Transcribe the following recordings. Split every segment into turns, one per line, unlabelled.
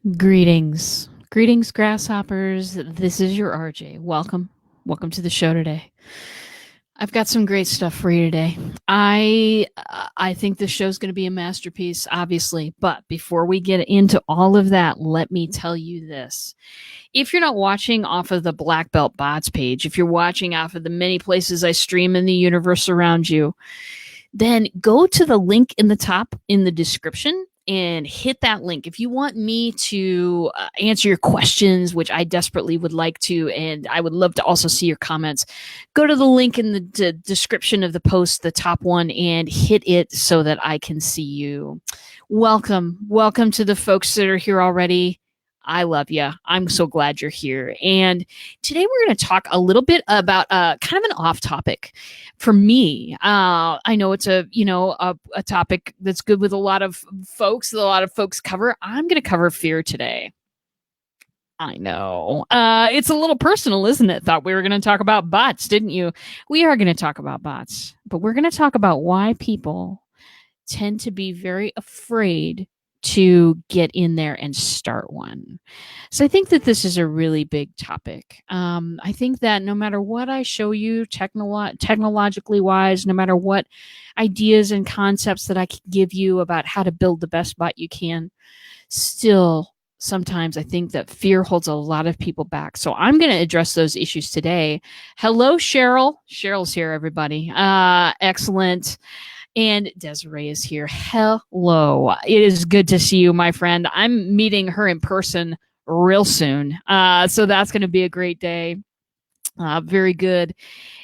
Greetings. Greetings, grasshoppers. This is your RJ. Welcome. Welcome to the show today. I've got some great stuff for you today. I think this show's going to be a masterpiece, obviously. But before we get into all of that, let me tell you this. If you're not watching off of the Black Belt Bots page, if you're watching off of the many places I stream in the universe around you, then go to the link in the top in the description and hit that link. If you want me to answer your questions, which I desperately would like to, and I would love to also see your comments, go to the link in the description of the post, the top one, and hit it so that I can see you. Welcome. Welcome to the folks that are here already. I love you. I'm so glad you're here. And today we're going to talk a little bit about kind of an off topic for me. I know it's a topic that's good with a lot of folks. That a lot of folks cover. I'm going to cover fear today. I know. It's a little personal, isn't it? Thought we were going to talk about bots, didn't you? We are going to talk about bots, but we're going to talk about why people tend to be very afraid to get in there and start one. So I think that this is a really big topic. I think that no matter what I show you technologically wise, no matter what ideas and concepts that I can give you about how to build the best bot you can, still sometimes I think that fear holds a lot of people back. So I'm going to address those issues today. Hello, Cheryl. Cheryl's here, everybody. Excellent. And Desiree is here. Hello. It is good to see you, my friend. I'm meeting her in person real soon. So that's going to be a great day. Very good.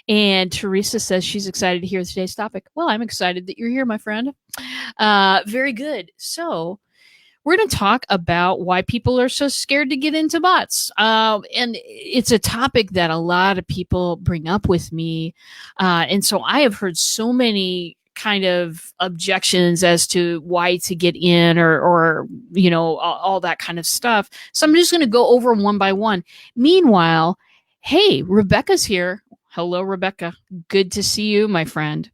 And Teresa says she's excited to hear today's topic. Well, I'm excited that you're here, my friend. Very good. So we're going to talk about why people are so scared to get into bots. And it's a topic that a lot of people bring up with me. And so I have heard so many kind of objections as to why to get in or all that kind of stuff. So I'm just going to go over one by one. Meanwhile, hey, Rebecca's here. Hello, Rebecca. Good to see you, my friend.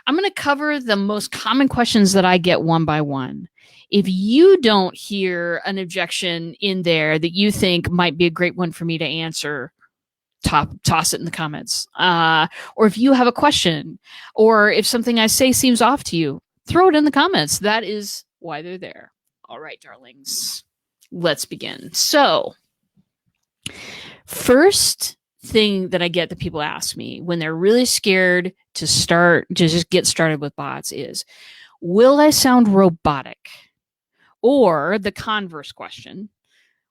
I'm going to cover the most common questions that I get one by one. If you don't hear an objection in there that you think might be a great one for me to answer, toss it in the comments. Or if you have a question, or if something I say seems off to you, throw it in the comments. That is why they're there. All right, darlings, let's begin. So, first thing that I get that people ask me when they're really scared to just get started with bots is, will I sound robotic? Or the converse question,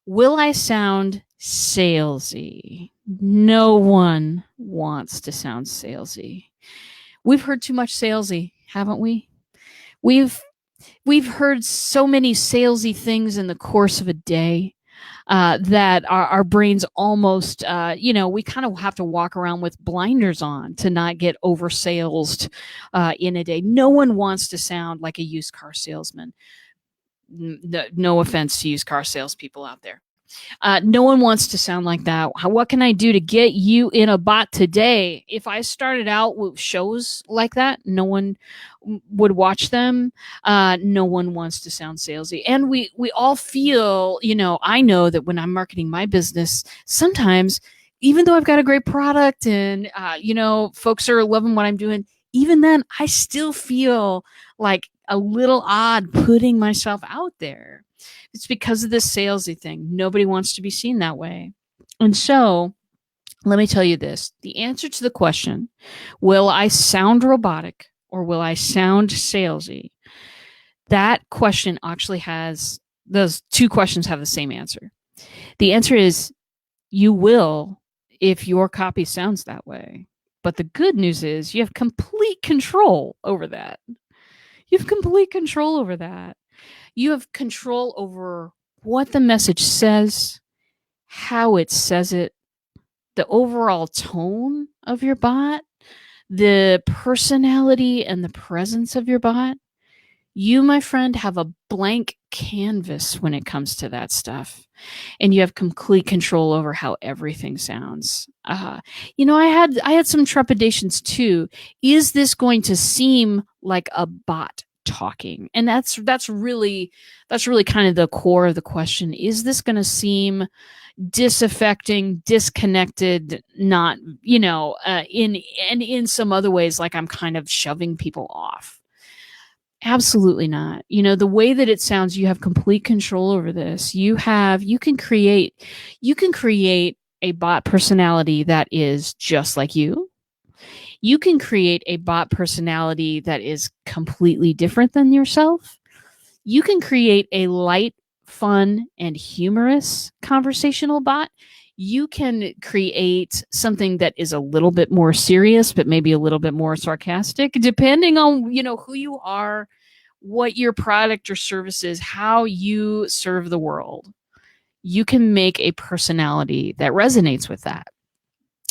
will I sound salesy? No one wants to sound salesy. We've heard too much salesy, haven't we? We've heard so many salesy things in the course of a day that our brains almost, we kind of have to walk around with blinders on to not get oversalesed in a day. No one wants to sound like a used car salesman. No offense to used car salespeople out there. No one wants to sound like that. What can I do to get you in a bot today? If I started out with shows like that, no one would watch them. No one wants to sound salesy. And we all feel, I know that when I'm marketing my business, sometimes, even though I've got a great product and, folks are loving what I'm doing, even then, I still feel like a little odd putting myself out there. It's because of this salesy thing. Nobody wants to be seen that way. And so let me tell you this. The answer to the question, will I sound robotic or will I sound salesy? That question actually those two questions have the same answer. The answer is you will if your copy sounds that way. But the good news is you have complete control over that. You have complete control over that. You have control over what the message says, how it says it, the overall tone of your bot, the personality and the presence of your bot. You, my friend, have a blank canvas when it comes to that stuff. And you have complete control over how everything sounds. I had some trepidations too. Is this going to seem like a bot talking? And that's really kind of the core of the question. Is this going to seem disaffecting, disconnected, not, in some other ways, like I'm kind of shoving people off? Absolutely not. The way that it sounds, you have complete control over this. You can create a bot personality that is just like you. You can create a bot personality that is completely different than yourself. You can create a light, fun, and humorous conversational bot. You can create something that is a little bit more serious, but maybe a little bit more sarcastic, depending on, who you are, what your product or service is, how you serve the world. You can make a personality that resonates with that.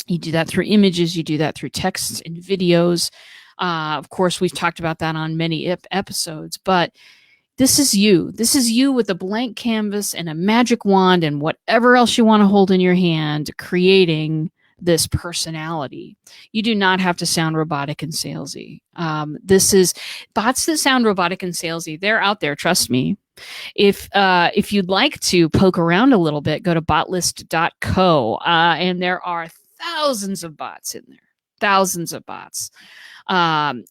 You do that through images. You do that through texts and videos. Of course, we've talked about that on many episodes, but this is you. This is you with a blank canvas and a magic wand and whatever else you want to hold in your hand, creating this personality. You do not have to sound robotic and salesy. This is bots that sound robotic and salesy. They're out there. Trust me. If you'd like to poke around a little bit, go to botlist.co, and there are thousands of bots in there. Thousands of bots. And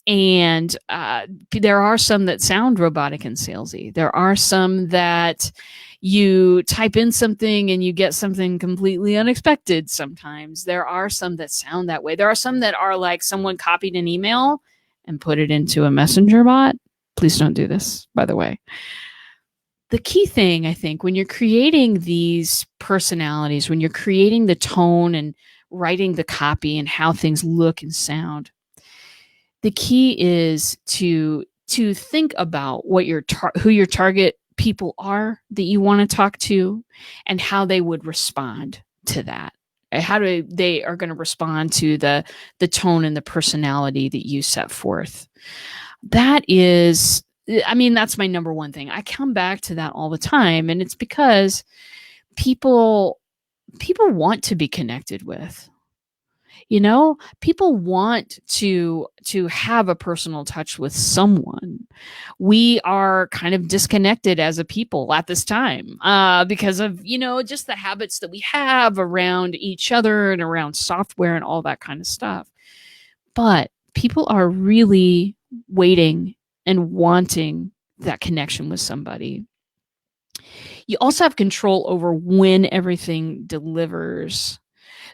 there are some that sound robotic and salesy. There are some that you type in something and you get something completely unexpected sometimes. There are some that sound that way. There are some that are like someone copied an email and put it into a messenger bot. Please don't do this, by the way. The key thing, I think, when you're creating these personalities, when you're creating the tone and writing the copy and how things look and sound, the key is to think about what who your target people are that you want to talk to and how they would respond to that. How they are going to respond to the tone and the personality that you set forth. That is, that's my number one thing. I come back to that all the time, and it's because people want to be connected with. People want to have a personal touch with someone. We are kind of disconnected as a people at this time because of, just the habits that we have around each other and around software and all that kind of stuff. But people are really waiting and wanting that connection with somebody. You also have control over when everything delivers.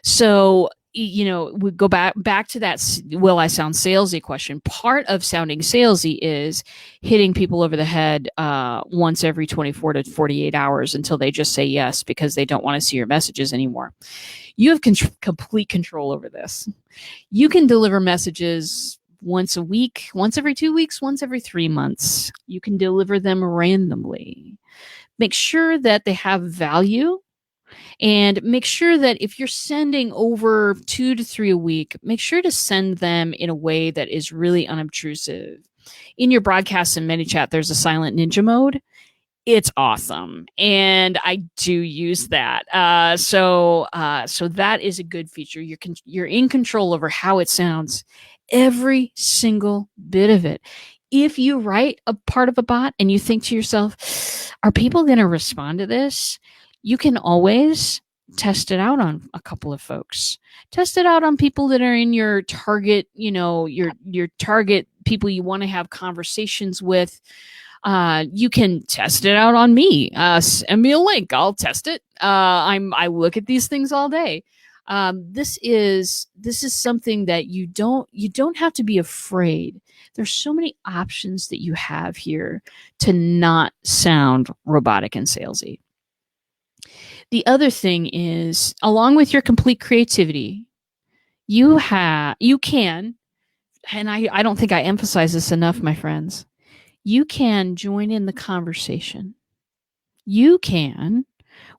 So, we go back to that, will I sound salesy question. Part of sounding salesy is hitting people over the head once every 24 to 48 hours until they just say yes because they don't want to see your messages anymore. You have complete control over this. You can deliver messages once a week, once every 2 weeks, once every 3 months. You can deliver them randomly. Make sure that they have value. And make sure that if you're sending over 2 to 3 a week, make sure to send them in a way that is really unobtrusive. In your broadcasts and ManyChat, there's a silent ninja mode. It's awesome. And I do use that. So that is a good feature. You're in control over how it sounds, every single bit of it. If you write a part of a bot and you think to yourself, are people going to respond to this? You can always test it out on a couple of folks. Test it out on people that are in your target, your target people you want to have conversations with. You can test it out on me. Send me a link. I'll test it. I look at these things all day. This is something that you don't have to be afraid. There's so many options that you have here to not sound robotic and salesy. The other thing is, along with your complete creativity, you can, and I don't think I emphasize this enough, my friends, you can join in the conversation. You can,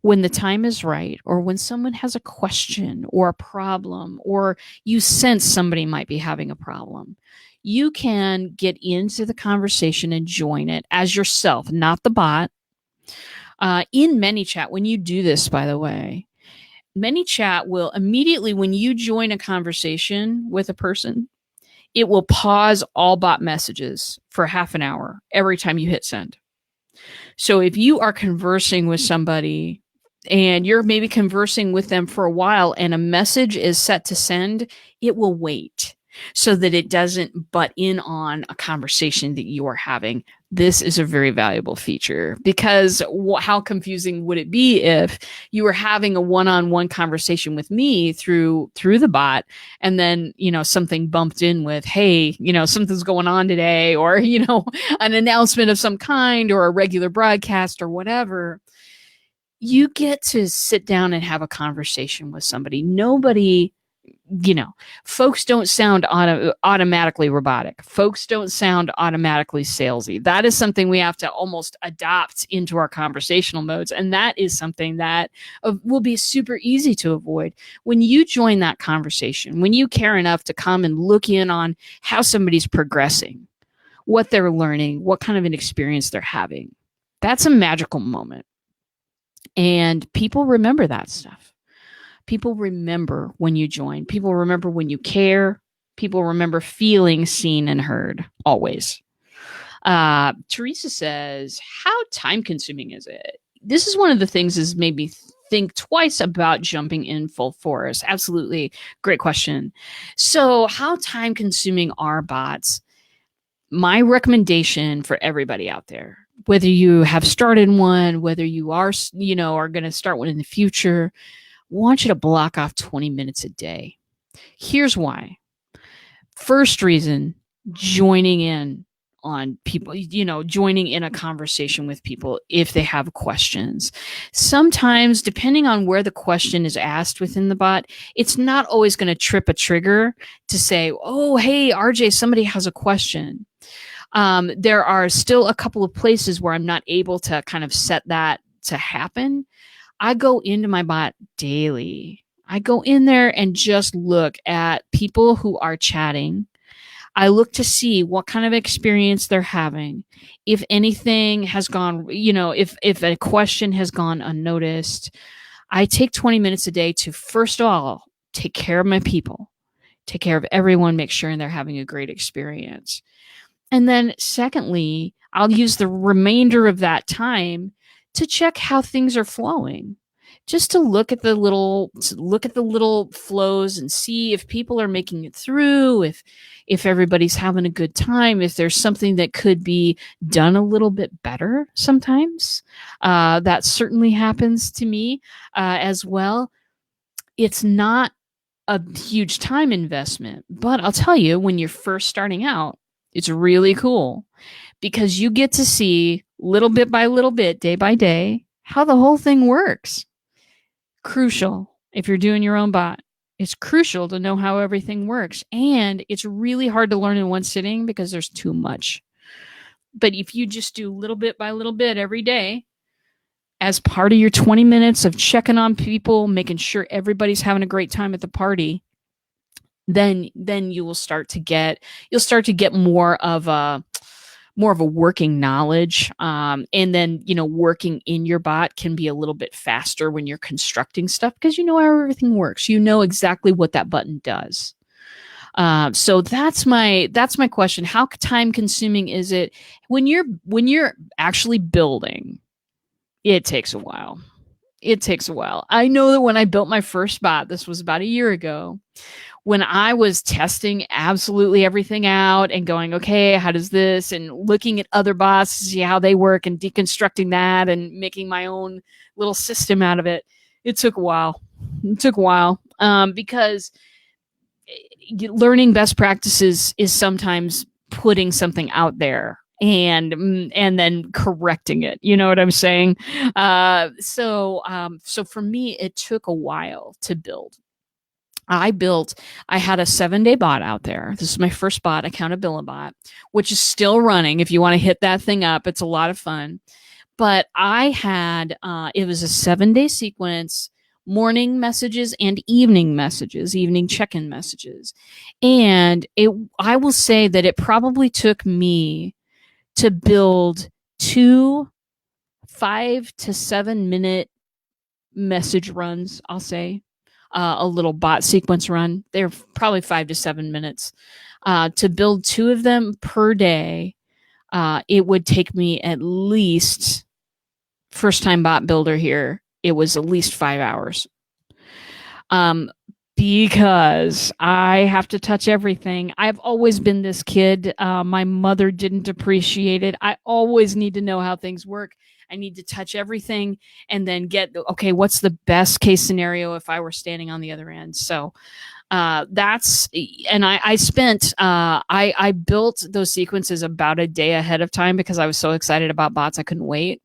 when the time is right, or when someone has a question or a problem, or you sense somebody might be having a problem, you can get into the conversation and join it as yourself, not the bot. In ManyChat, when you do this, by the way, ManyChat will immediately, when you join a conversation with a person, it will pause all bot messages for half an hour every time you hit send. So if you are conversing with somebody and you're maybe conversing with them for a while and a message is set to send, it will wait so that it doesn't butt in on a conversation that you are having. This is a very valuable feature because how confusing would it be if you were having a one-on-one conversation with me through the bot, and then something bumped in with, hey, something's going on today, or an announcement of some kind, or a regular broadcast or whatever. You get to sit down and have a conversation with somebody. Nobody, folks don't sound automatically robotic. Folks don't sound automatically salesy. That is something we have to almost adopt into our conversational modes. And that is something that will be super easy to avoid. When you join that conversation, when you care enough to come and look in on how somebody's progressing, what they're learning, what kind of an experience they're having, that's a magical moment. And people remember that stuff. People remember when you join. People remember when you care. People remember feeling seen and heard, always. Teresa says, how time consuming is it? This is one of the things that's made me think twice about jumping in full force. Absolutely. Great question. So how time consuming are bots? My recommendation for everybody out there, whether you have started one, whether you are going to start one in the future, I want you to block off 20 minutes a day. Here's why. First reason, joining in on people, joining in a conversation with people if they have questions. Sometimes, depending on where the question is asked within the bot, it's not always going to trip a trigger to say, oh, hey, RJ, somebody has a question. There are still a couple of places where I'm not able to kind of set that to happen. I go into my bot daily. I go in there and just look at people who are chatting. I look to see what kind of experience they're having. If anything has gone, if a question has gone unnoticed, I take 20 minutes a day to, first of all, take care of my people, take care of everyone, make sure they're having a great experience. And then secondly, I'll use the remainder of that time to check how things are flowing, just to look at the little flows and see if people are making it through, if everybody's having a good time, if there's something that could be done a little bit better. Sometimes that certainly happens to me as well. It's not a huge time investment, but I'll tell you, when you're first starting out, it's really cool because you get to see little bit by little bit, day by day, how the whole thing works. Crucial if you're doing your own bot. It's crucial to know how everything works. And it's really hard to learn in one sitting because there's too much. But if you just do little bit by little bit every day, as part of your 20 minutes of checking on people, making sure everybody's having a great time at the party, then you will start to get more of a working knowledge. And then, working in your bot can be a little bit faster when you're constructing stuff because you know how everything works. You know exactly what that button does. So that's my question. How time consuming is it when you're actually building? It takes a while. I know that when I built my first bot, this was about a year ago, when I was testing absolutely everything out and going, okay, how does this, and looking at other bots to see how they work and deconstructing that and making my own little system out of it, it took a while. Because learning best practices is sometimes putting something out there and then correcting it. You know what I'm saying? So for me, it took a while to build. I had a 7-day bot out there. This is my first bot, Accountability Bot, which is still running. If you want to hit that thing up, it's a lot of fun. But I had, it was a 7-day sequence, morning messages and evening messages, evening check-in messages. And I will say that it probably took me to build 2 5 to 7 minute message runs, I'll say. a little bot sequence run. They're probably 5 to 7 minutes. To build 2 of them per day, it would take me at least, first time bot builder here, it was at least 5 hours. Because I have to touch everything. I've always been this kid. My mother didn't appreciate it. I always need to know how things work. I need to touch everything and then get, okay, what's the best case scenario if I were standing on the other end? So that's, and I built those sequences about a day ahead of time because I was so excited about bots. I couldn't wait.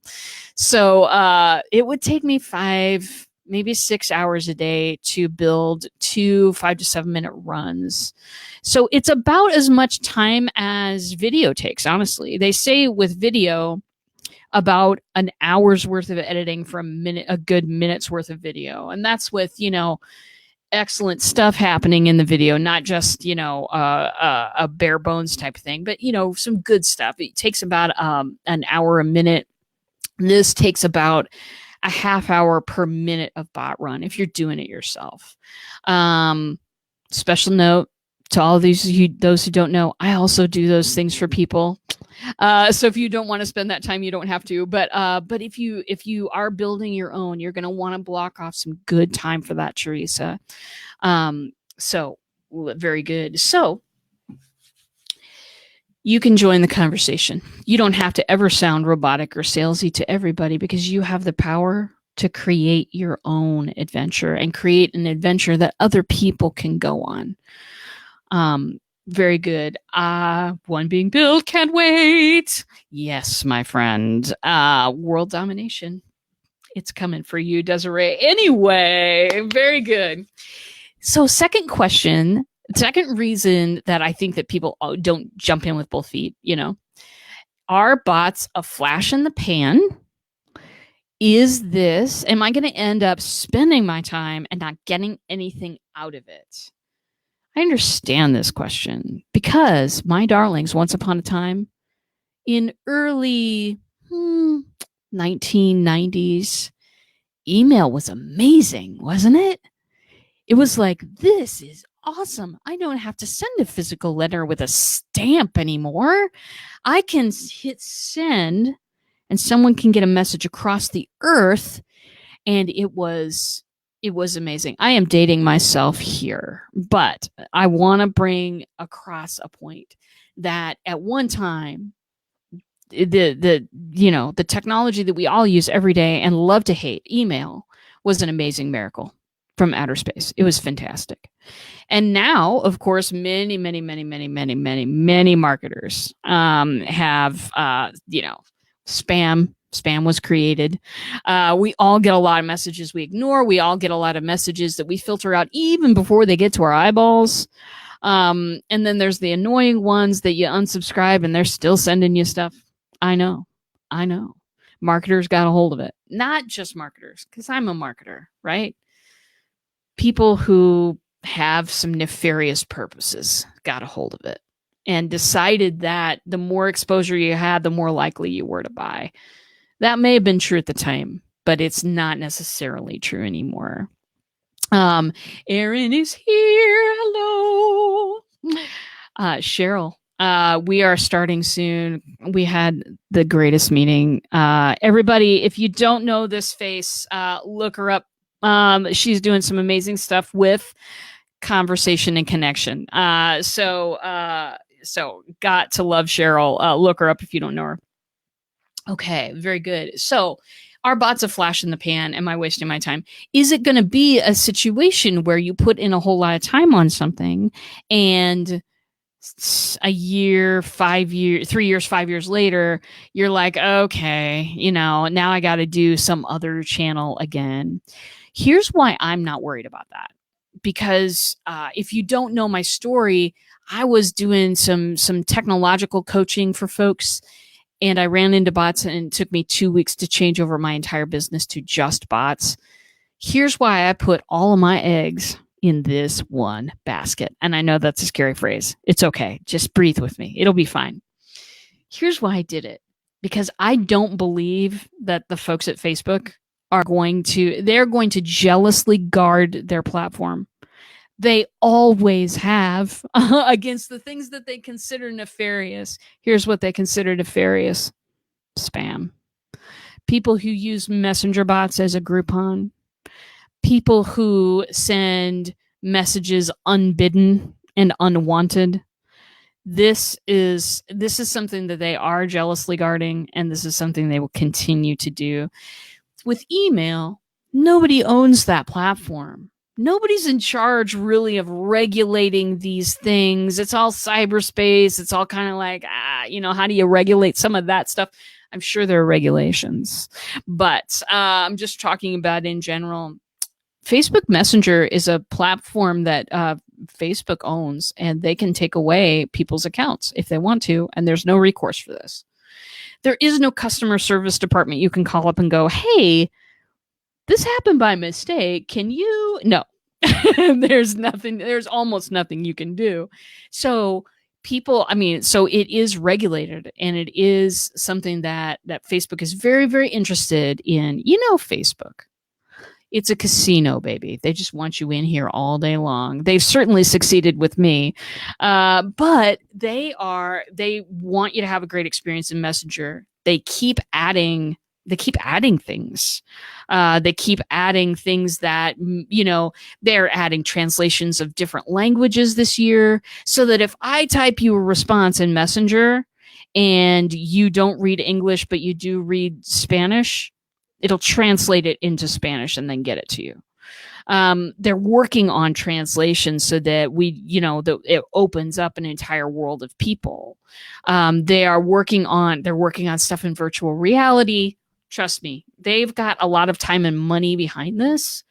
So it would take me 5, maybe 6 hours a day to build 2 5 to 7 minute runs. So it's about as much time as video takes, honestly. They say with video, about an hour's worth of editing for a good minute's worth of video. And that's with, excellent stuff happening in the video, not just, a bare bones type of thing, but, some good stuff. It takes about an hour a minute. This takes about a half hour per minute of bot run if you're doing it yourself. Special note to all those who don't know, I also do those things for people. So if you don't want to spend that time, you don't have to. But if you are building your own, you're going to want to block off some good time for that, Teresa. So very good. So you can join the conversation. You don't have to ever sound robotic or salesy to everybody because you have the power to create your own adventure and create an adventure that other people can go on. Very good. One being built. Can't wait. Yes, my friend. World domination. It's coming for you, Desiree. Anyway, very good. So second question, second reason that I think that people don't jump in with both feet, are bots a flash in the pan? Am I going to end up spending my time and not getting anything out of it? I understand this question because, my darlings, once upon a time in early 1990s, email was amazing, wasn't it? It was like, this is awesome. I don't have to send a physical letter with a stamp anymore. I can hit send and someone can get a message across the earth. And it was amazing. I am dating myself here, but I want to bring across a point that at one time, the technology that we all use every day and love to hate, email, was an amazing miracle from outer space. It was fantastic. And now, of course, many marketers have, spam. Spam was created. We all get a lot of messages we ignore. We all get a lot of messages that we filter out even before they get to our eyeballs. And then there's the annoying ones that you unsubscribe and they're still sending you stuff. I know. Marketers got a hold of it. Not just marketers, because I'm a marketer, right? People who have some nefarious purposes got a hold of it and decided that the more exposure you had, the more likely you were to buy. That may have been true at the time, but it's not necessarily true anymore. Erin is here. Hello. Cheryl, we are starting soon. We had the greatest meeting. Everybody, if you don't know this face, look her up. She's doing some amazing stuff with conversation and connection. So got to love Cheryl. Look her up if you don't know her. Okay, very good. So are bots a flash in the pan? Am I wasting my time? Is it going to be a situation where you put in a whole lot of time on something and a year, 5 years, 3 years, 5 years later, you're like, okay, now I got to do some other channel again. Here's why I'm not worried about that. Because if you don't know my story, I was doing some technological coaching for folks, and I ran into bots, and it took me 2 weeks to change over my entire business to just bots. Here's why I put all of my eggs in this one basket. And I know that's a scary phrase. It's okay. Just breathe with me. It'll be fine. Here's why I did it. Because I don't believe that the folks at Facebook they're going to jealously guard their platform. They always have against the things that they consider nefarious. Here's what they consider nefarious: spam. People who use messenger bots as a Groupon, people who send messages unbidden and unwanted. This is something that they are jealously guarding, and this is something they will continue to do. With email, nobody owns that platform. Nobody's in charge really of regulating these things. It's all cyberspace. It's all kind of like, how do you regulate some of that stuff? I'm sure there are regulations, but I'm just talking about in general. Facebook Messenger is a platform that Facebook owns, and they can take away people's accounts if they want to, and there's no recourse for this. There is no customer service department you can call up and go, hey, this happened by mistake. Can you? No. There's almost nothing you can do. So so it is regulated, and it is something that Facebook is very, very interested in. Facebook. It's a casino, baby. They just want you in here all day long. They've certainly succeeded with me. But they want you to have a great experience in Messenger. They keep adding things. They keep adding things that, they're adding translations of different languages this year, so that if I type you a response in Messenger and you don't read English, but you do read Spanish, it'll translate it into Spanish and then get it to you. They're working on translation so that it opens up an entire world of people. They're working on stuff in virtual reality. Trust me, they've got a lot of time and money behind this.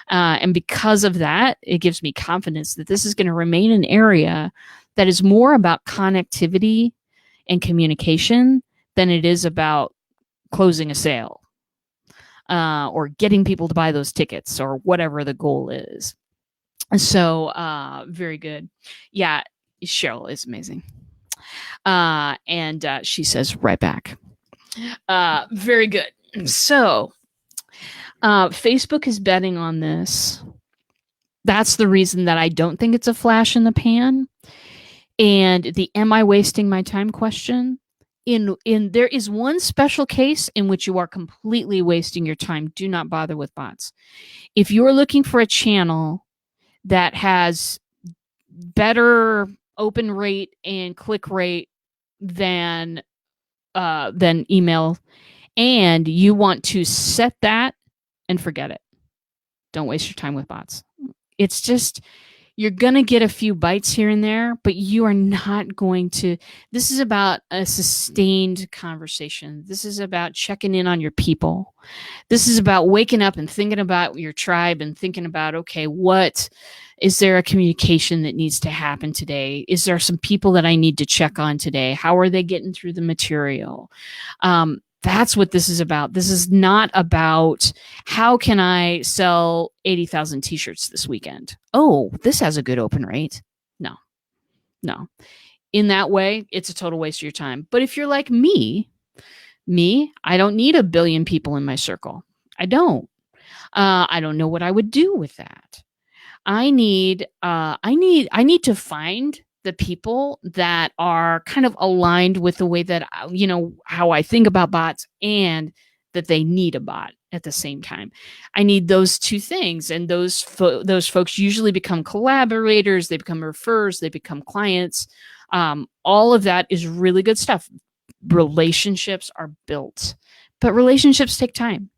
And because of that, it gives me confidence that this is going to remain an area that is more about connectivity and communication than it is about closing a sale. Or getting people to buy those tickets, or whatever the goal is. So, very good. Yeah, Cheryl is amazing. And she says right back. Very good. So, Facebook is betting on this. That's the reason that I don't think it's a flash in the pan. And the am I wasting my time question, there is one special case in which you are completely wasting your time. Do not bother with bots. If you're looking for a channel that has better open rate and click rate than email, and you want to set that and forget it, don't waste your time with bots. It's just, you're going to get a few bites here and there, but you are not going to. This is about a sustained conversation. This is about checking in on your people. This is about waking up and thinking about your tribe and thinking about, okay, what is there a communication that needs to happen today? Is there some people that I need to check on today? How are they getting through the material? That's what this is about. This is not about how can I sell 80,000 t-shirts this weekend. Oh, this has a good open rate. No. In that way, it's a total waste of your time. But if you're like me, I don't need 1 billion people in my circle. I don't know what I would do with that. I need to find the people that are kind of aligned with the way that, how I think about bots, and that they need a bot at the same time. I need those two things. And those folks usually become collaborators. They become referrers. They become clients. All of that is really good stuff. Relationships are built, but relationships take time.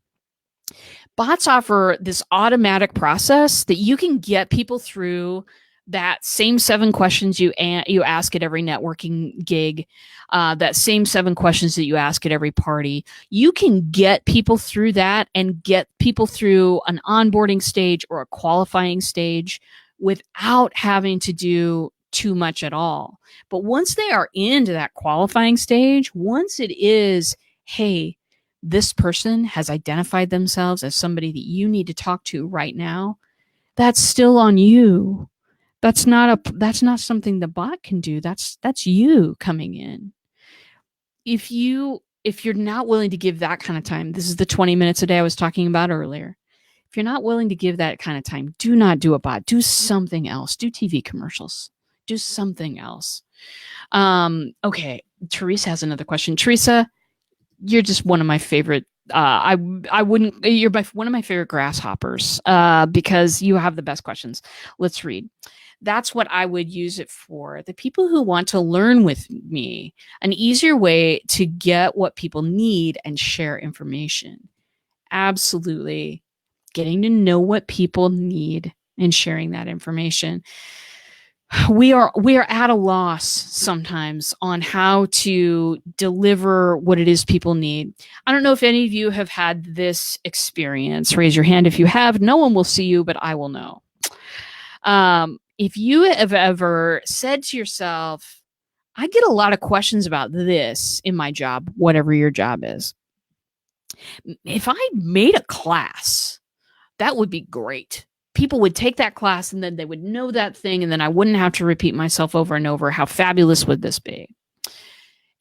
Bots offer this automatic process that you can get people through that same 7 questions you ask at every networking gig, that same 7 questions that you ask at every party. You can get people through that and get people through an onboarding stage or a qualifying stage without having to do too much at all. But once they are into that qualifying stage, once it is, hey, this person has identified themselves as somebody that you need to talk to right now, that's still on you. That's not something the bot can do. That's you coming in. If you if you're not willing to give that kind of time, this is the 20 minutes a day I was talking about earlier. If you're not willing to give that kind of time, do not do a bot. Do something else. Do TV commercials. Do something else. Okay. Teresa has another question. Teresa, you're just one of my favorite. I wouldn't. You're one of my favorite grasshoppers because you have the best questions. Let's read. That's what I would use it for. The people who want to learn with me, an easier way to get what people need and share information. Absolutely. Getting to know what people need and sharing that information. We are at a loss sometimes on how to deliver what it is people need. I don't know if any of you have had this experience. Raise your hand if you have. No one will see you, but I will know. If you have ever said to yourself, I get a lot of questions about this in my job, whatever your job is. If I made a class, that would be great. People would take that class and then they would know that thing, and then I wouldn't have to repeat myself over and over. How fabulous would this be?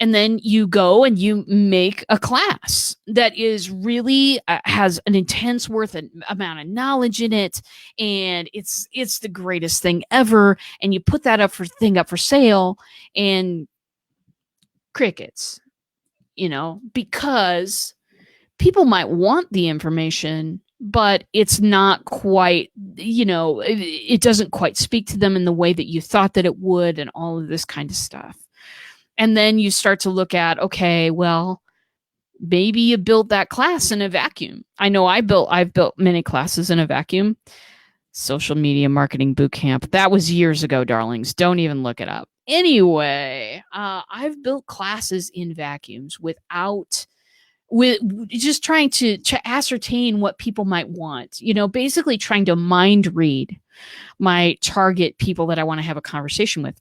And then you go and you make a class that is really has an intense amount of knowledge in it, and it's the greatest thing ever. And you put that up for sale, and crickets, because people might want the information, but it's not quite, it doesn't quite speak to them in the way that you thought that it would, and all of this kind of stuff. And then you start to look at, okay, well, maybe you built that class in a vacuum. I know I've built many classes in a vacuum. Social media marketing boot camp. That was years ago, darlings. Don't even look it up. Anyway, I've built classes in vacuums with just trying to ascertain what people might want, basically trying to mind read my target people that I want to have a conversation with.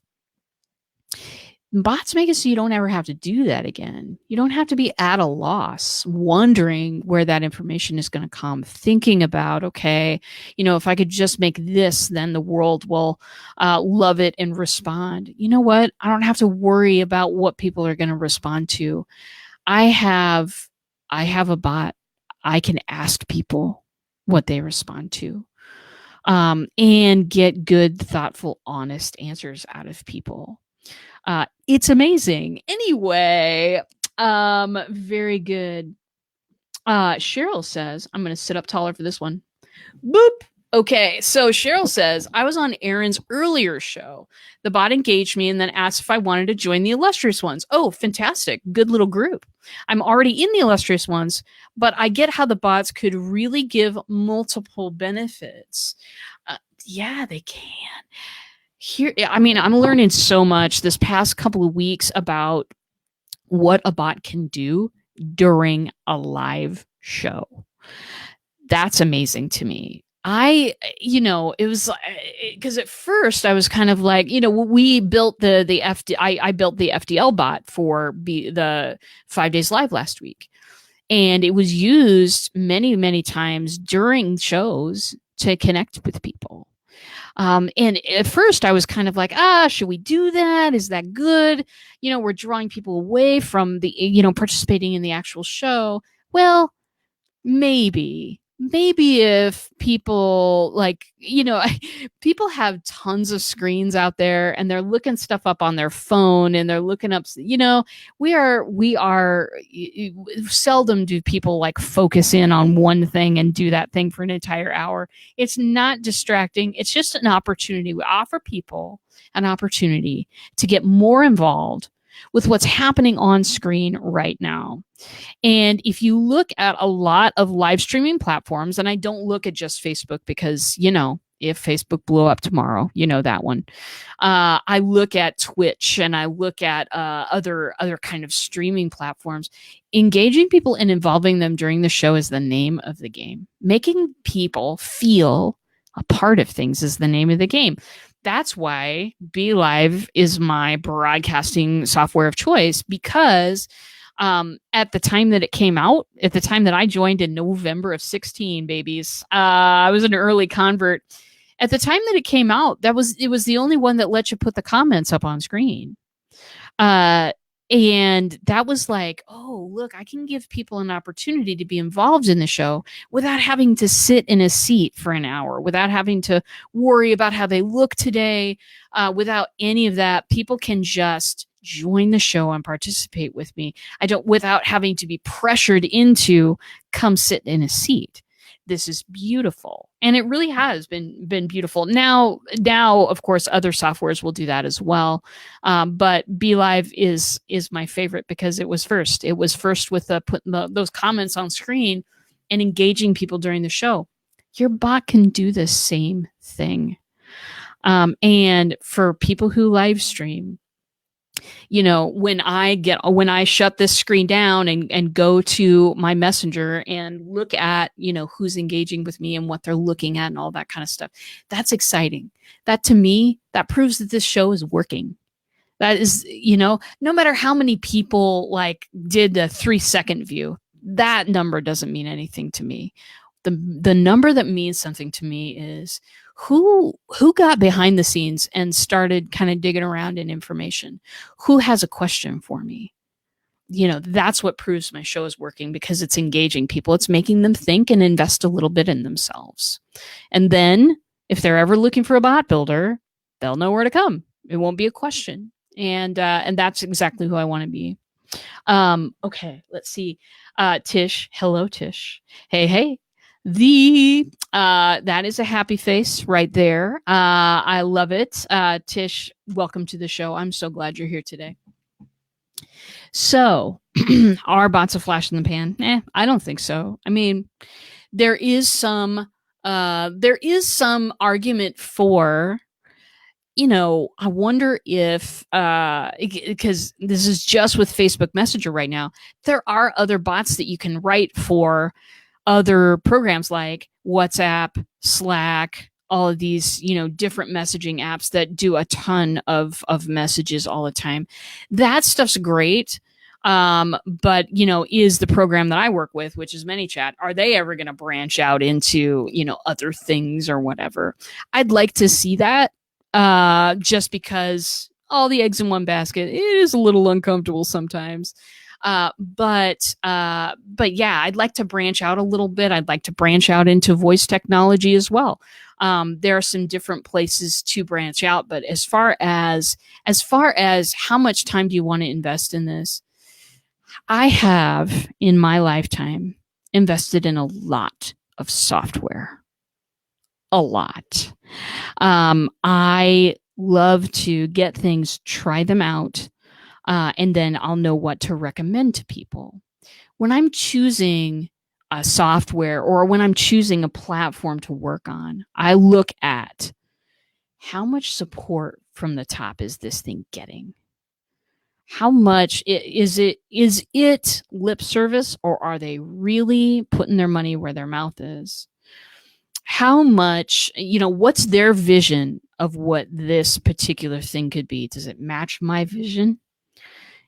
Bots make it so you don't ever have to do that again. You don't have to be at a loss, wondering where that information is going to come, thinking about, okay, if I could just make this, then the world will love it and respond. You know what? I don't have to worry about what people are going to respond to. I have a bot. I can ask people what they respond to, and get good, thoughtful, honest answers out of people. It's amazing. Anyway, very good. Cheryl says, I'm going to sit up taller for this one. Boop. Okay, so Cheryl says, I was on Aaron's earlier show. The bot engaged me and then asked if I wanted to join the Illustrious Ones. Oh, fantastic. Good little group. I'm already in the Illustrious Ones, but I get how the bots could really give multiple benefits. Yeah, they can. I'm learning so much this past couple of weeks about what a bot can do during a live show. That's amazing to me. It was because at first I was kind of like, we built I built the FDL bot for the 5 days live last week. And it was used many, many times during shows to connect with people. And at first I was kind of like, should we do that? Is that good? We're drawing people away from the, participating in the actual show. Well, maybe if people people have tons of screens out there and they're looking stuff up on their phone and they're looking up, we are seldom do people focus in on one thing and do that thing for an entire hour. It's not distracting. It's just an opportunity. We offer people an opportunity to get more involved with what's happening on screen right now. And if you look at a lot of live streaming platforms, and I don't look at just Facebook because, if Facebook blew up tomorrow, that one. I look at Twitch and I look at other kind of streaming platforms. Engaging people and involving them during the show is the name of the game. Making people feel a part of things is the name of the game. That's why BeLive is my broadcasting software of choice, because at the time that it came out, at the time that I joined in November of 16, babies, I was an early convert. At the time that it came out, it was the only one that let you put the comments up on screen. And that was like, oh, look, I can give people an opportunity to be involved in the show without having to sit in a seat for an hour, without having to worry about how they look today, without any of that. People can just join the show and participate with me. I don't, without having to be pressured into come sit in a seat. This is beautiful, and it really has been beautiful. Now, of course, other softwares will do that as well, but BeLive is my favorite because it was first. It was first with putting those comments on screen and engaging people during the show. Your bot can do the same thing, and for people who live stream, when I shut this screen down and go to my messenger and look at, who's engaging with me and what they're looking at and all that kind of stuff, that's exciting. That, to me, that proves that this show is working. That is, no matter how many people like did the 3-second view, that number doesn't mean anything to me. The number that means something to me is who got behind the scenes and started kind of digging around in information. Who has a question for me? That's what proves my show is working, because it's engaging people. It's making them think and invest a little bit in themselves. And then if they're ever looking for a bot builder, they'll know where to come. It won't be a question. And that's exactly who I want to be. Okay, let's see. Tish, hello, Tish. Hey. That is a happy face right there. I love it. Tish, welcome to the show. I'm so glad you're here today. So, are bots a flash in the pan? I don't think so. I mean, there is some argument for, I wonder if, because this is just with Facebook Messenger right now, there are other bots that you can write for other programs like WhatsApp, Slack, all of these, different messaging apps that do a ton of messages all the time. That stuff's great. But, is the program that I work with, which is ManyChat, are they ever going to branch out into, other things or whatever? I'd like to see that, just because all the eggs in one basket, it is a little uncomfortable sometimes. But yeah, I'd like to branch out a little bit. I'd like to branch out into voice technology as well. There are some different places to branch out, but as far as how much time do you want to invest in this? I have in my lifetime invested in a lot of software. A lot. I love to get things, try them out, and then I'll know what to recommend to people. When I'm choosing a software or when I'm choosing a platform to work on, I look at how much support from the top is this thing getting? How much is it lip service, or are they really putting their money where their mouth is? How much, what's their vision of what this particular thing could be? Does it match my vision?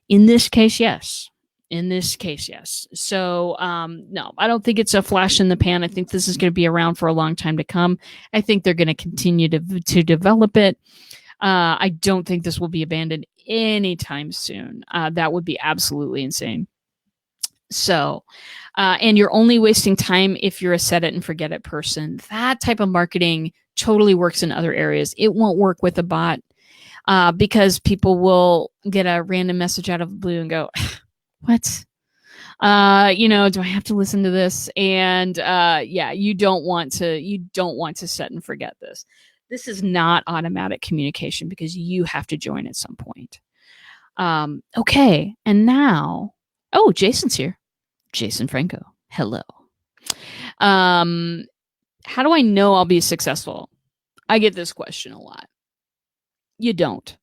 In this case, yes. So, no, I don't think it's a flash in the pan. I think this is going to be around for a long time to come. I think they're going to continue to develop it. I don't think this will be abandoned anytime soon. That would be absolutely insane. So, and you're only wasting time if you're a set it and forget it person. That type of marketing totally works in other areas. It won't work with a bot. Because people will get a random message out of the blue and go, what? Do I have to listen to this? And yeah, you don't want to set and forget this. This is not automatic communication because you have to join at some point. Okay, and now, Jason's here. Jason Franco. Hello. How do I know I'll be successful? I get this question a lot. You don't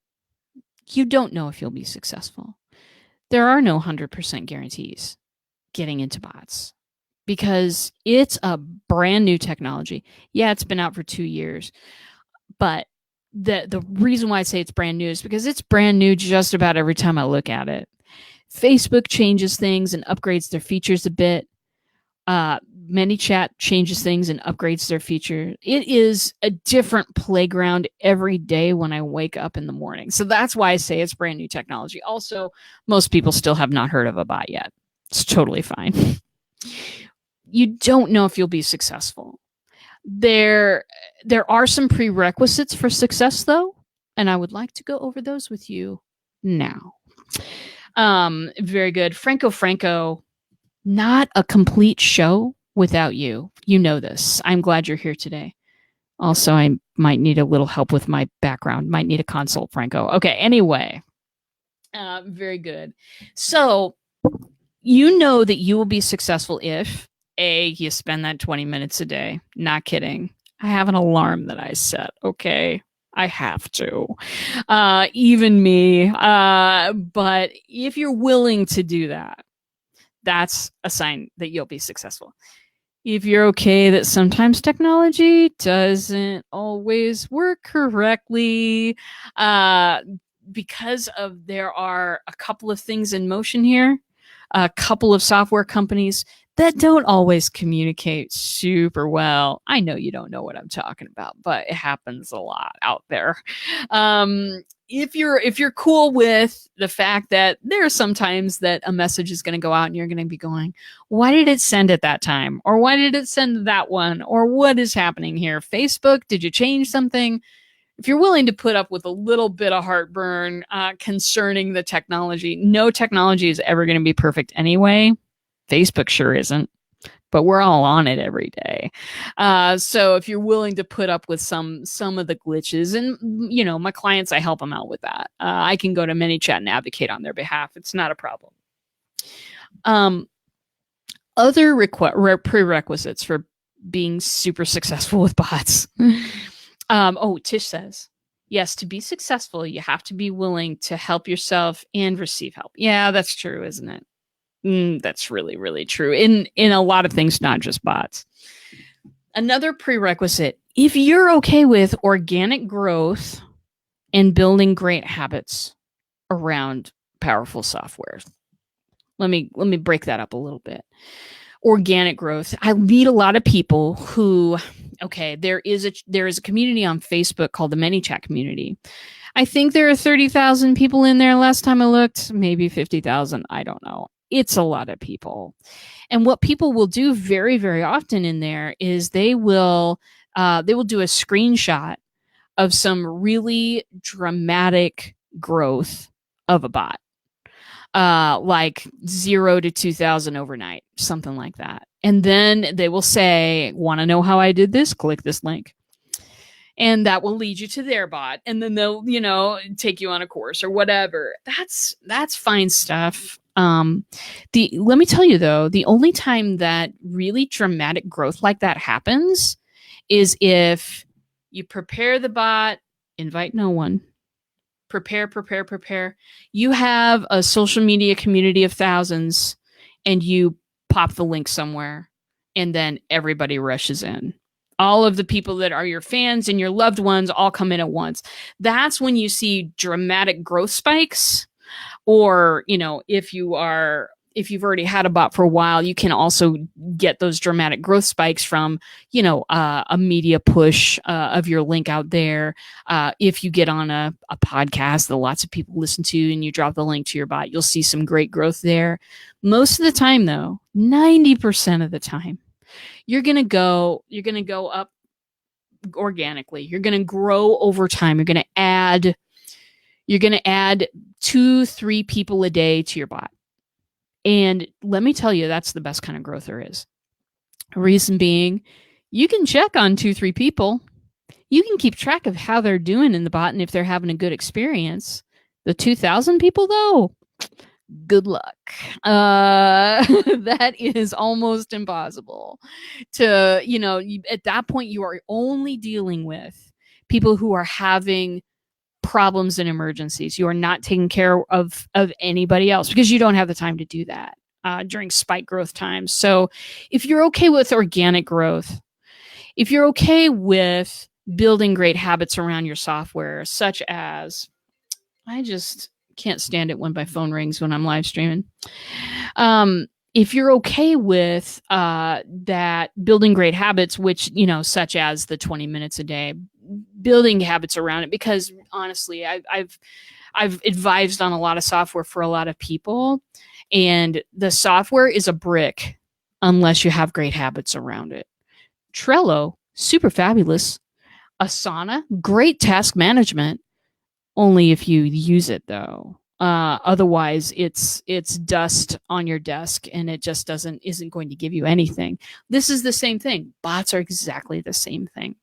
know if you'll be successful. There are no 100% guarantees getting into bots because it's a brand new technology. Yeah, it's been out for 2 years, but the reason why I say it's brand new is because it's brand new just about every time I look at it. Facebook changes things and upgrades their features a bit. ManyChat changes things and upgrades their feature. It is a different playground every day when I wake up in the morning. So that's why I say it's brand new technology. Also, most people still have not heard of a bot yet. It's totally fine. You don't know if you'll be successful. There are some prerequisites for success, though, and I would like to go over those with you now. Very good. Franco, not a complete show without you. You know this. I'm glad you're here today. Also, I might need a little help with my background. Might need a consult, Franco. Okay, anyway. Very good. So, you know that you will be successful if, A, you spend that 20 minutes a day. Not kidding. I have an alarm that I set, okay? I have to. Even me. But if you're willing to do that, that's a sign that you'll be successful. If you're okay that sometimes technology doesn't always work correctly, because of there are a couple of things in motion here, a couple of software companies that don't always communicate super well. I know you don't know what I'm talking about, but it happens a lot out there. If you're cool with the fact that there are sometimes that a message is going to go out and you're going to be going, why did it send at that time? Or why did it send that one? Or what is happening here? Facebook, did you change something? If you're willing to put up with a little bit of heartburn concerning the technology, no technology is ever going to be perfect anyway. Facebook sure isn't, but we're all on it every day. So if you're willing to put up with some of the glitches, and you know, my clients, I help them out with that. I can go to ManyChat and advocate on their behalf. It's not a problem. Other prerequisites for being super successful with bots. Tish says, yes, to be successful, you have to be willing to help yourself and receive help. Yeah, that's true, isn't it? That's really, really true in a lot of things, not just bots. Another prerequisite, if you're okay with organic growth and building great habits around powerful software. Let me break that up a little bit. Organic growth. I meet a lot of people who, okay, there is a community on Facebook called the ManyChat community. I think there are 30,000 people in there last time I looked, maybe 50,000. I don't know. It's a lot of people. And what people will do very, very often in there is they will do a screenshot of some really dramatic growth of a bot. Like 0 to 2,000 overnight, something like that. And then they will say, want to know how I did this? Click this link. And that will lead you to their bot. And then they'll, take you on a course or whatever. That's fine stuff. Let me tell you though, the only time that really dramatic growth like that happens is if you prepare the bot, invite no one, prepare. You have a social media community of thousands and you pop the link somewhere and then everybody rushes in. All of the people that are your fans and your loved ones all come in at once. That's when you see dramatic growth spikes. Or, if you've already had a bot for a while, you can also get those dramatic growth spikes from, a media push of your link out there. If you get on a podcast that lots of people listen to and you drop the link to your bot, you'll see some great growth there. Most of the time, though, 90% of the time, you're going to go up organically. You're going to grow over time. You're going to add 2-3 people a day to your bot. And let me tell you, that's the best kind of growth there is. Reason being, you can check on 2-3 people. You can keep track of how they're doing in the bot and if they're having a good experience. The 2,000 people, though, good luck. That is almost impossible to, at that point, you are only dealing with people who are having problems and emergencies. You are not taking care of anybody else because you don't have the time to do that during spike growth times. So if you're okay with organic growth, if you're okay with building great habits around your software, such as, I just can't stand it when my phone rings when I'm live streaming. if you're okay with that, building great habits, which, such as the 20 minutes a day, building habits around it, because honestly, I've advised on a lot of software for a lot of people, and the software is a brick unless you have great habits around it. Trello, super fabulous. Asana, great task management, only if you use it though. Otherwise, it's dust on your desk, and it just isn't going to give you anything. This is the same thing. Bots are exactly the same thing.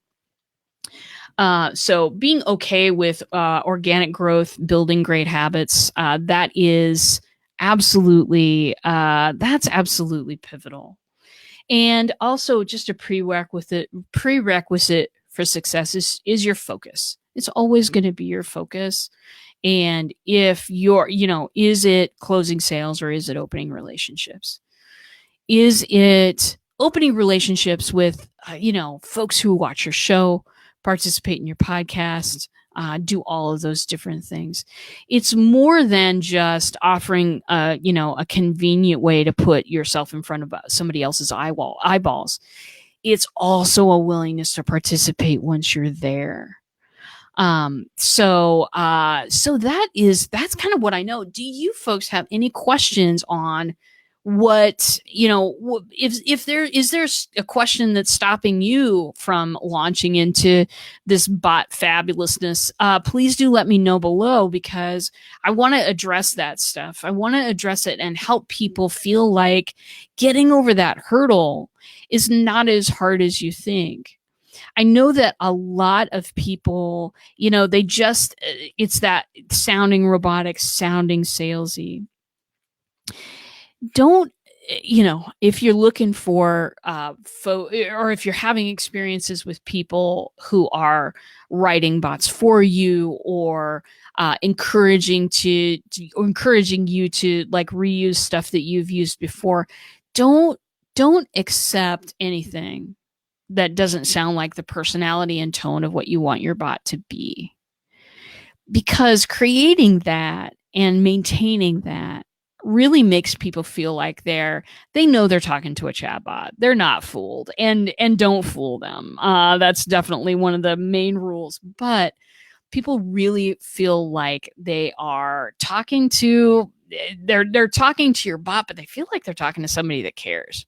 So being okay with organic growth, building great habits, that's absolutely pivotal. And also, just a prerequisite for success is your focus. It's always going to be your focus. And if is it closing sales, or is it opening relationships? Is it opening relationships with, folks who watch your show, participate in your podcast, do all of those different things? It's more than just offering, a convenient way to put yourself in front of somebody else's eyeballs. It's also a willingness to participate once you're there. So that's kind of what I know. Do you folks have any questions on what, if there is a question that's stopping you from launching into this bot fabulousness? Please do let me know below, because I want to address that stuff. I want to address it and help people feel like getting over that hurdle is not as hard as you think. I know that a lot of people, it's that sounding robotic, sounding salesy. Don't, if you're looking for, or if you're having experiences with people who are writing bots for you, or encouraging you to like reuse stuff that you've used before, don't accept anything that doesn't sound like the personality and tone of what you want your bot to be. Because creating that and maintaining that really makes people feel like they know they're talking to a chatbot. They're not fooled, and don't fool them. That's definitely one of the main rules. But people really feel like they are talking to they're talking to your bot, but they feel like they're talking to somebody that cares.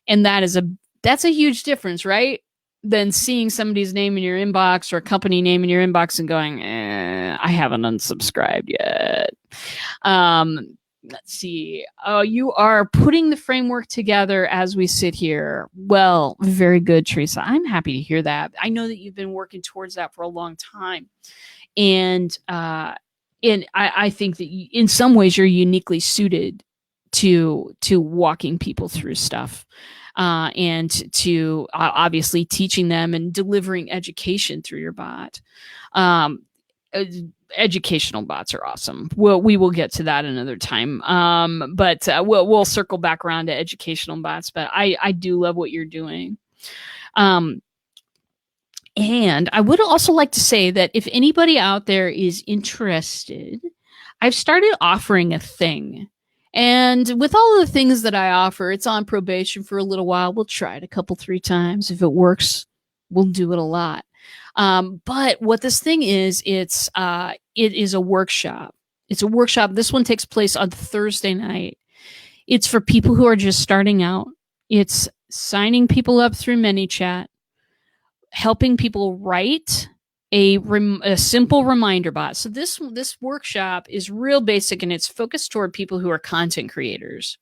And that's a huge difference, right? Than seeing somebody's name in your inbox, or a company name in your inbox, and going, I haven't unsubscribed yet. Let's see. You are putting the framework together as we sit here. Well, very good, Teresa. I'm happy to hear that. I know that you've been working towards that for a long time. And I think that in some ways you're uniquely suited to walking people through stuff. And to obviously teaching them and delivering education through your bot. Educational bots are awesome. We will get to that another time. But we'll circle back around to educational bots. But I do love what you're doing. And I would also like to say that if anybody out there is interested, I've started offering a thing. And with all of the things that I offer, it's on probation for a little while. We'll try it a couple, 3 times. If it works, we'll do it a lot. But what this thing is, it is a workshop. It's a workshop. This one takes place on Thursday night. It's for people who are just starting out. It's signing people up through ManyChat, helping people write a simple reminder bot. So this workshop is real basic, and it's focused toward people who are content creators.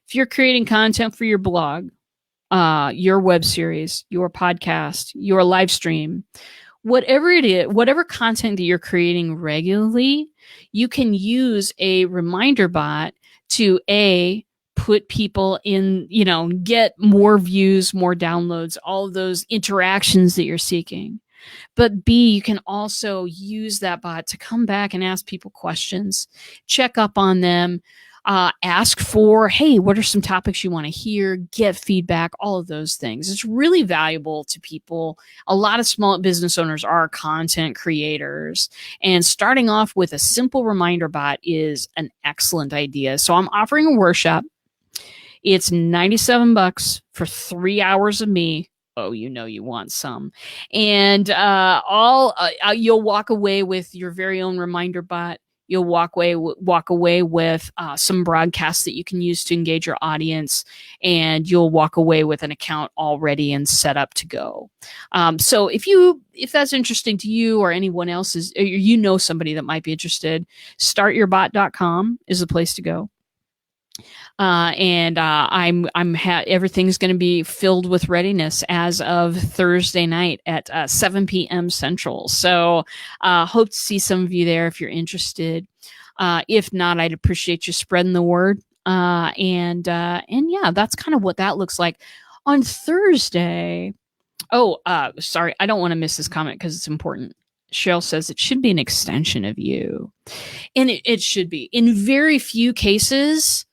If you're creating content for your blog, your web series, your podcast, your live stream, whatever it is, whatever content that you're creating regularly, you can use a reminder bot to put people in, get more views, more downloads, all of those interactions that you're seeking. But B, you can also use that bot to come back and ask people questions, check up on them, ask for, hey, what are some topics you want to hear, get feedback, all of those things. It's really valuable to people. A lot of small business owners are content creators, and starting off with a simple reminder bot is an excellent idea. So I'm offering a workshop. It's $97 for 3 hours of me. Oh, you know you want some. And you'll walk away with your very own reminder bot. You'll walk away with some broadcasts that you can use to engage your audience, and you'll walk away with an account already and set up to go. So if that's interesting to you or anyone else is, or you know somebody that might be interested, startyourbot.com is the place to go. Everything's going to be filled with readiness as of Thursday night at 7 p.m. Central. So hope to see some of you there if you're interested. If not, I'd appreciate you spreading the word. And yeah, that's kind of what that looks like on Thursday. Oh, sorry, I don't want to miss this comment because it's important. Cheryl says it should be an extension of you, and it should be. In very few cases,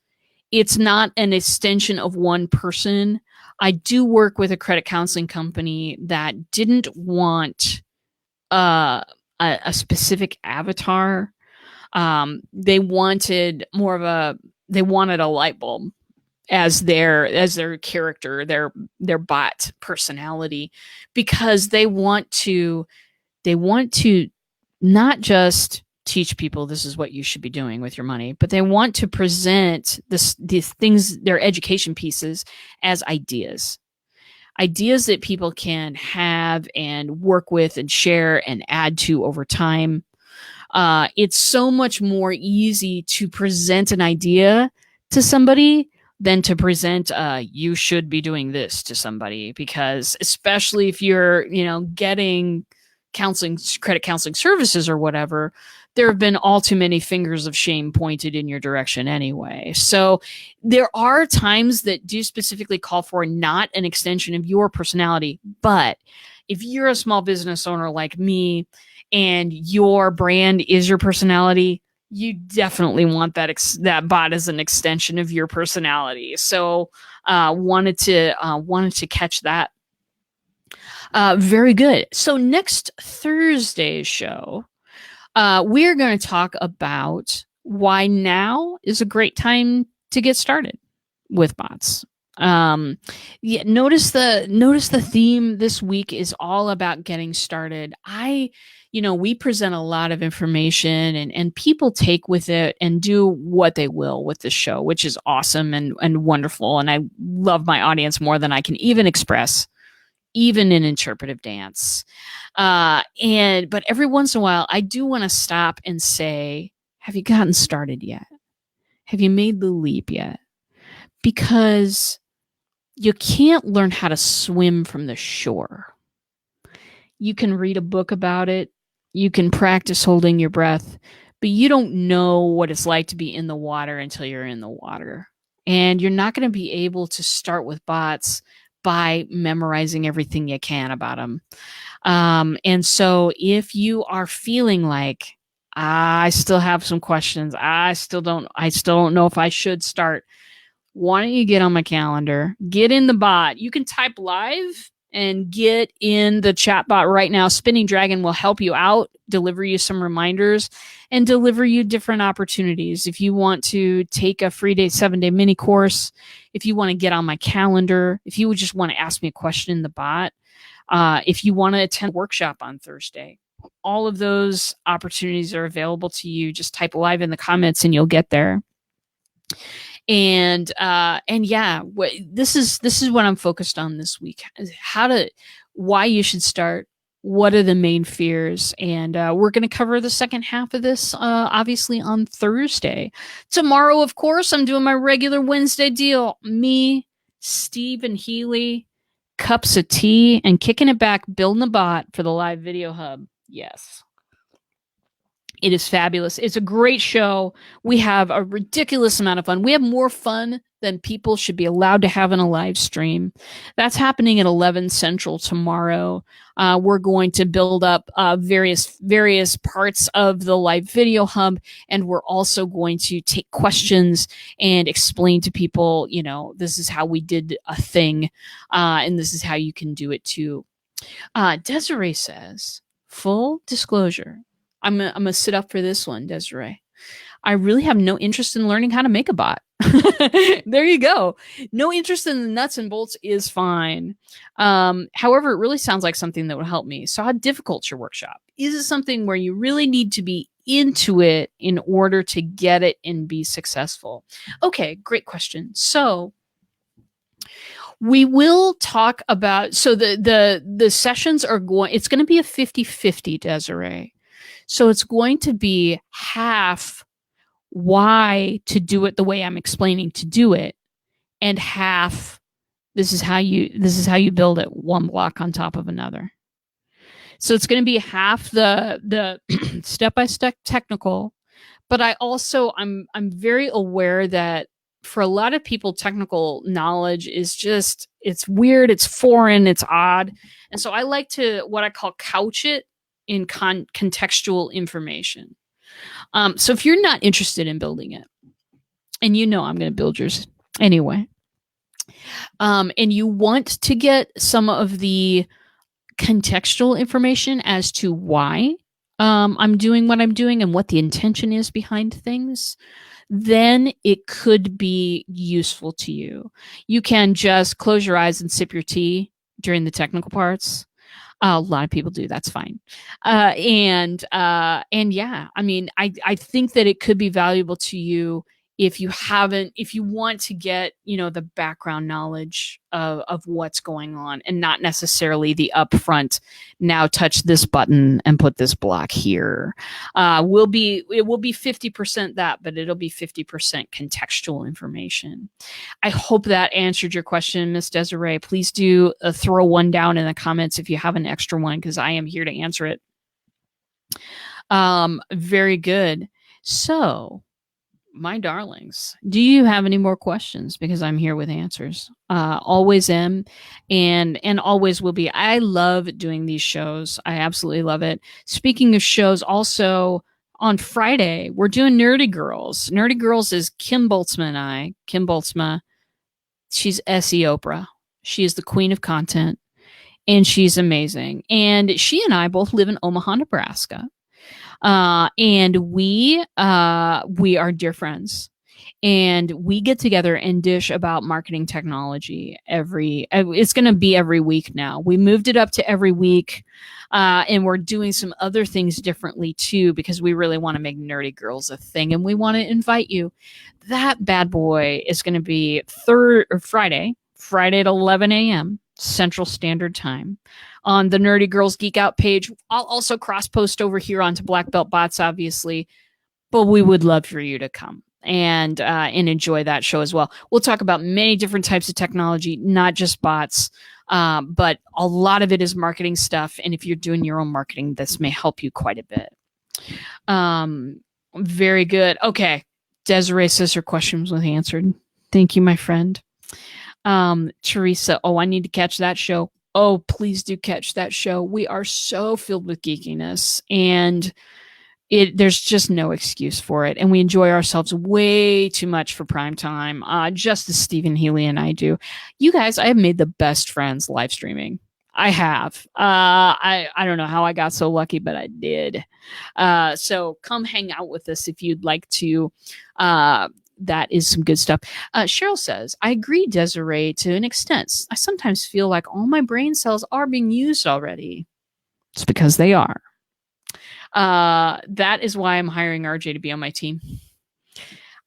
it's not an extension of one person. I do work with a credit counseling company that didn't want a specific avatar. They wanted they wanted a light bulb as their character, their bot personality, because they want to not just teach people this is what you should be doing with your money, but they want to present these things, their education pieces, as ideas that people can have and work with and share and add to over time. It's so much more easy to present an idea to somebody than to present you should be doing this to somebody, because especially if you're getting credit counseling services or whatever, there have been all too many fingers of shame pointed in your direction anyway. So there are times that do specifically call for not an extension of your personality. But if you're a small business owner like me and your brand is your personality, you definitely want that bot as an extension of your personality. So wanted to catch that. Very good. So next Thursday's show, we're going to talk about why now is a great time to get started with bots. Yeah, notice the theme this week is all about getting started. We present a lot of information and people take with it and do what they will with the show, which is awesome and wonderful. And I love my audience more than I can even express, even in interpretive dance. But every once in a while, I do want to stop and say, have you gotten started yet? Have you made the leap yet? Because you can't learn how to swim from the shore. You can read a book about it. You can practice holding your breath, but you don't know what it's like to be in the water until you're in the water. And you're not going to be able to start with bots by memorizing everything you can about them. And so if you are feeling like, I still have some questions, I still don't know if I should start, why don't you get on my calendar, get in the bot. You can type live and get in the chatbot right now. Spinning Dragon will help you out, deliver you some reminders, and deliver you different opportunities. If you want to take a free 7-day mini course, if you want to get on my calendar, if you would just want to ask me a question in the bot, if you want to attend a workshop on Thursday, all of those opportunities are available to you. Just type live in the comments and you'll get there. And yeah, this is what I'm focused on this week: why you should start, what are the main fears, and we're going to cover the second half of this obviously on Thursday. Tomorrow, of course, I'm doing my regular Wednesday deal. Me, Steve, and Healy, cups of tea, and kicking it back, building a bot for the live video hub. Yes. It is fabulous. It's a great show. We have a ridiculous amount of fun. We have more fun than people should be allowed to have in a live stream. That's happening at 11 Central tomorrow. We're going to build up various parts of the live video hub, and we're also going to take questions and explain to people, this is how we did a thing, and this is how you can do it too. Desiree says, full disclosure, I'm gonna sit up for this one, Desiree. I really have no interest in learning how to make a bot. There you go. No interest in the nuts and bolts is fine. However, it really sounds like something that would help me. So how difficult's your workshop? Is it something where you really need to be into it in order to get it and be successful? Okay, great question. So we will talk about, so the sessions are going, it's going to be a 50-50, Desiree. So it's going to be half why to do it the way I'm explaining to do it, and half this is how you build it one block on top of another. So it's going to be half the step-by-step technical, but I'm very aware that for a lot of people, technical knowledge is just, it's weird, it's foreign, it's odd. And so I like to, what I call, couch it in contextual information. So if you're not interested in building it, and you know I'm going to build yours anyway, and you want to get some of the contextual information as to why I'm doing what I'm doing and what the intention is behind things, then it could be useful to you. You can just close your eyes and sip your tea during the technical parts. A lot of people do. That's fine. And yeah, I mean, I think that it could be valuable to you if you want to get, the background knowledge of what's going on, and not necessarily the upfront, now touch this button and put this block here. It will be 50% that, but it'll be 50% contextual information. I hope that answered your question, Miss Desiree. Please do throw one down in the comments if you have an extra one, because I am here to answer it. Very good. So, my darlings, do you have any more questions? Because I'm here with answers. Always am, and always will be. I love doing these shows. I absolutely love it. Speaking of shows, also on Friday, we're doing Nerdy Girls. Nerdy Girls is Kim Boltzma and I. Kim Boltzma, she's SE Oprah. She is the queen of content, and she's amazing. And she and I both live in Omaha, Nebraska. And we are dear friends, and we get together and dish about marketing technology it's going to be every week now. We moved it up to every week, and we're doing some other things differently too, because we really want to make Nerdy Girls a thing, and we want to invite you. That bad boy is going to be Friday at 11 a.m. Central Standard Time on the Nerdy Girls Geek Out page. I'll also cross post over here onto Black Belt Bots, obviously, but we would love for you to come and enjoy that show as well. We'll talk about many different types of technology, not just bots, but a lot of it is marketing stuff. And if you're doing your own marketing, this may help you quite a bit. Very good. Okay. Desiree says her question was answered. Thank you, my friend. Teresa, I need to catch that show. Oh, please do catch that show. We are so filled with geekiness, and there's just no excuse for it. And we enjoy ourselves way too much for prime time, just as Stephen Healy and I do. You guys, I have made the best friends live streaming. I have. I don't know how I got so lucky, but I did. So come hang out with us if you'd like to. That is some good stuff. Cheryl says, I agree, Desiree, to an extent. I sometimes feel like all my brain cells are being used already. It's because they are. That is why I'm hiring RJ to be on my team.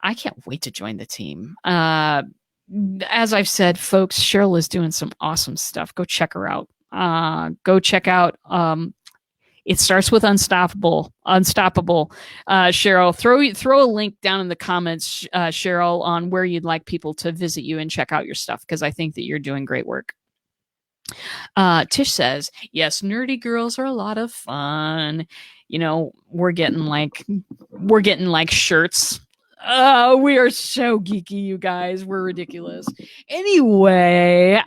I can't wait to join the team. As I've said, folks, Cheryl is doing some awesome stuff. Go check her out. Go check out it starts with Unstoppable. Cheryl, throw a link down in the comments, Cheryl, on where you'd like people to visit you and check out your stuff, because I think that you're doing great work. Tish says, yes, Nerdy Girls are a lot of fun. We're getting like shirts. We are so geeky, you guys. We're ridiculous. Anyway,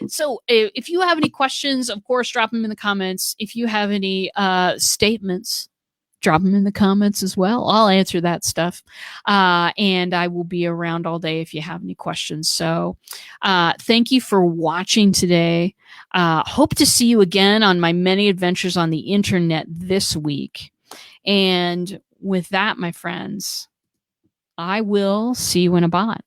so if you have any questions, of course, drop them in the comments. If you have any statements, drop them in the comments as well. I'll answer that stuff. And I will be around all day if you have any questions. So thank you for watching today. Hope to see you again on my many adventures on the internet this week. And with that, my friends, I will see you in a bot.